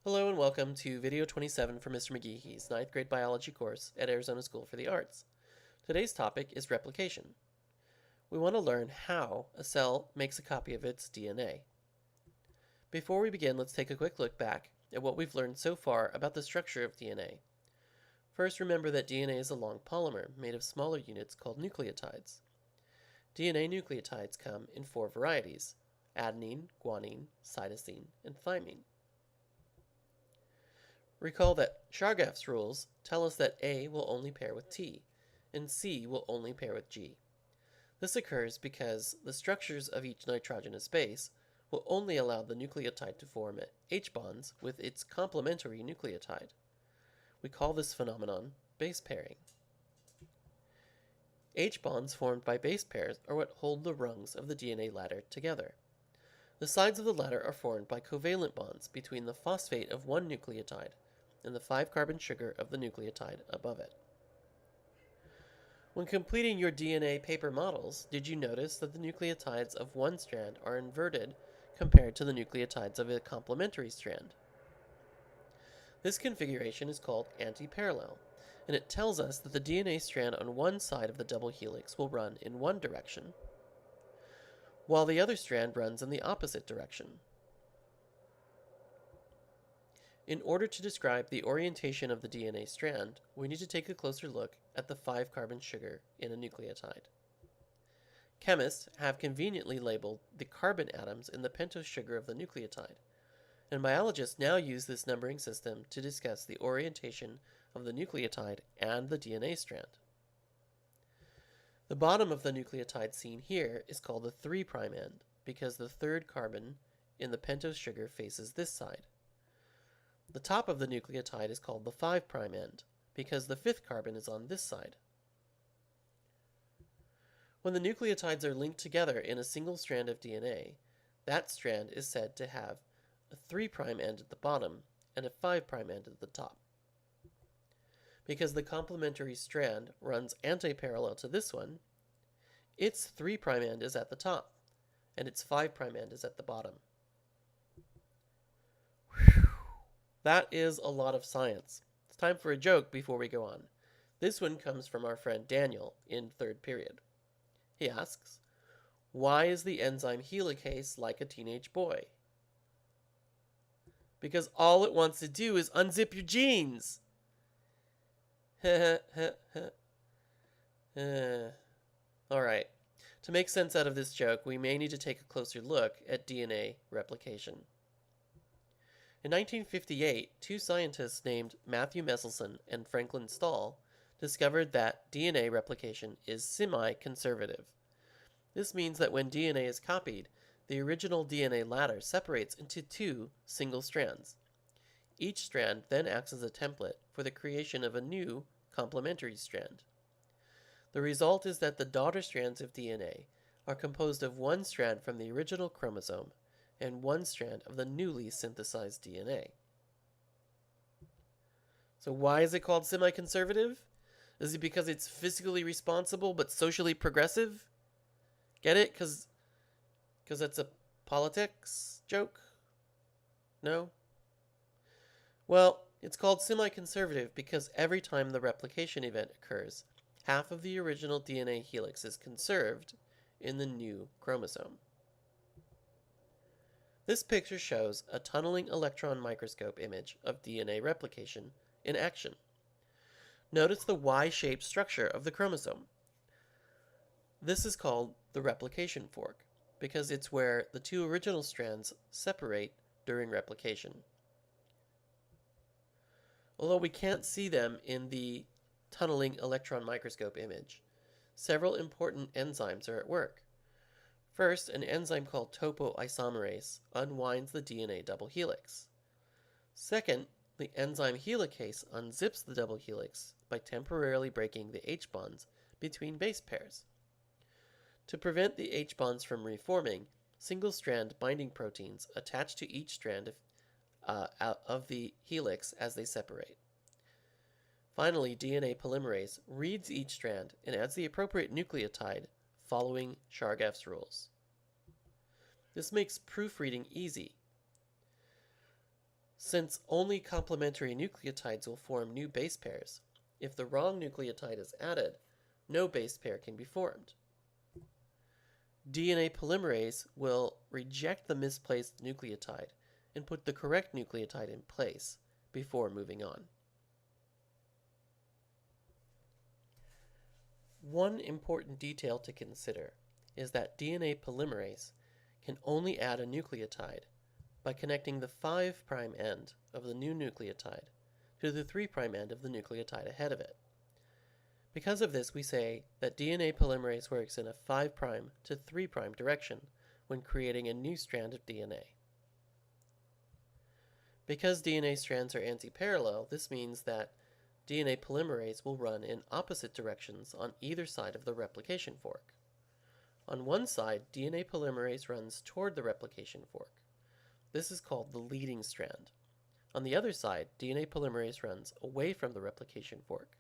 Hello and welcome to video 27 for Mr. McGee's 9th grade biology course at Arizona School for the Arts. Today's topic is replication. We want to learn how a cell makes a copy of its DNA. Before we begin, let's take a quick look back at what we've learned so far about the structure of DNA. First, remember that DNA is a long polymer made of smaller units called nucleotides. DNA nucleotides come in 4 varieties: adenine, guanine, cytosine, and thymine. Recall that Chargaff's rules tell us that A will only pair with T, and C will only pair with G. This occurs because the structures of each nitrogenous base will only allow the nucleotide to form H bonds with its complementary nucleotide. We call this phenomenon base pairing. H bonds formed by base pairs are what hold the rungs of the DNA ladder together. The sides of the ladder are formed by covalent bonds between the phosphate of one nucleotide and the 5-carbon sugar of the nucleotide above it. When completing your DNA paper models, did you notice that the nucleotides of one strand are inverted compared to the nucleotides of a complementary strand? This configuration is called antiparallel, and it tells us that the DNA strand on one side of the double helix will run in one direction, while the other strand runs in the opposite direction. In order to describe the orientation of the DNA strand, we need to take a closer look at the 5-carbon sugar in a nucleotide. Chemists have conveniently labeled the carbon atoms in the pentose sugar of the nucleotide, and biologists now use this numbering system to discuss the orientation of the nucleotide and the DNA strand. The bottom of the nucleotide seen here is called the 3' end because the third carbon in the pentose sugar faces this side. The top of the nucleotide is called the 5' end because the 5th carbon is on this side. When the nucleotides are linked together in a single strand of DNA, that strand is said to have a 3' end at the bottom and a 5' end at the top. Because the complementary strand runs antiparallel to this one, its 3' end is at the top and its 5' end is at the bottom. That is a lot of science. It's time for a joke before we go on. This one comes from our friend Daniel in 3rd period. He asks, why is the enzyme helicase like a teenage boy? Because all it wants to do is unzip your jeans. Alright, to make sense out of this joke, we may need to take a closer look at DNA replication. In 1958, 2 scientists named Matthew Meselson and Franklin Stahl discovered that DNA replication is semi-conservative. This means that when DNA is copied, the original DNA ladder separates into 2 single strands. Each strand then acts as a template for the creation of a new complementary strand. The result is that the daughter strands of DNA are composed of 1 strand from the original chromosome and 1 strand of the newly synthesized DNA. So why is it called semi-conservative? Is it because it's fiscally responsible but socially progressive? Get it? Because that's a politics joke? No? Well, it's called semi-conservative because every time the replication event occurs, half of the original DNA helix is conserved in the new chromosome. This picture shows a tunneling electron microscope image of DNA replication in action. Notice the Y-shaped structure of the chromosome. This is called the replication fork because it's where the 2 original strands separate during replication. Although we can't see them in the tunneling electron microscope image, several important enzymes are at work. First, an enzyme called topoisomerase unwinds the DNA double helix. Second, the enzyme helicase unzips the double helix by temporarily breaking the H bonds between base pairs. To prevent the H bonds from reforming, single-strand binding proteins attach to each strand of the helix as they separate. Finally, DNA polymerase reads each strand and adds the appropriate nucleotide following Chargaff's rules. This makes proofreading easy. Since only complementary nucleotides will form new base pairs, if the wrong nucleotide is added, no base pair can be formed. DNA polymerase will reject the misplaced nucleotide and put the correct nucleotide in place before moving on. One important detail to consider is that DNA polymerase can only add a nucleotide by connecting the 5' end of the new nucleotide to the 3' end of the nucleotide ahead of it. Because of this, we say that DNA polymerase works in a 5' to 3' direction when creating a new strand of DNA. Because DNA strands are anti-parallel, this means that DNA polymerase will run in opposite directions on either side of the replication fork. On one side, DNA polymerase runs toward the replication fork. This is called the leading strand. On the other side, DNA polymerase runs away from the replication fork.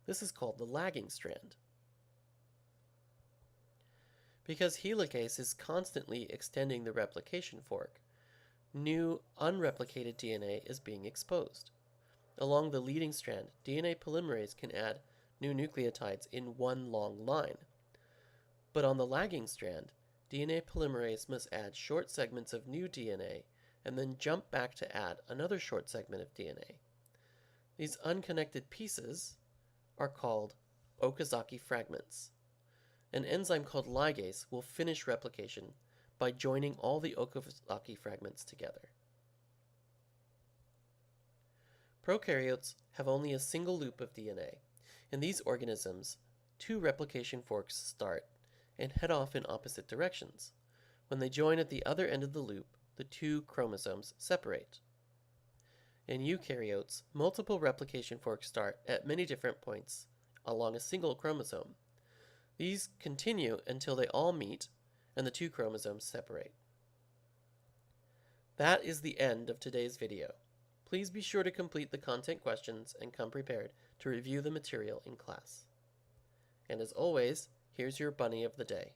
This is called the lagging strand. Because helicase is constantly extending the replication fork, new unreplicated DNA is being exposed. Along the leading strand, DNA polymerase can add new nucleotides in one long line. But on the lagging strand, DNA polymerase must add short segments of new DNA and then jump back to add another short segment of DNA. These unconnected pieces are called Okazaki fragments. An enzyme called ligase will finish replication by joining all the Okazaki fragments together. Prokaryotes have only a single loop of DNA. In these organisms, two replication forks start and head off in opposite directions. When they join at the other end of the loop, the two chromosomes separate. In eukaryotes, multiple replication forks start at many different points along a single chromosome. These continue until they all meet and the two chromosomes separate. That is the end of today's video. Please be sure to complete the content questions and come prepared to review the material in class. And as always, here's your bunny of the day.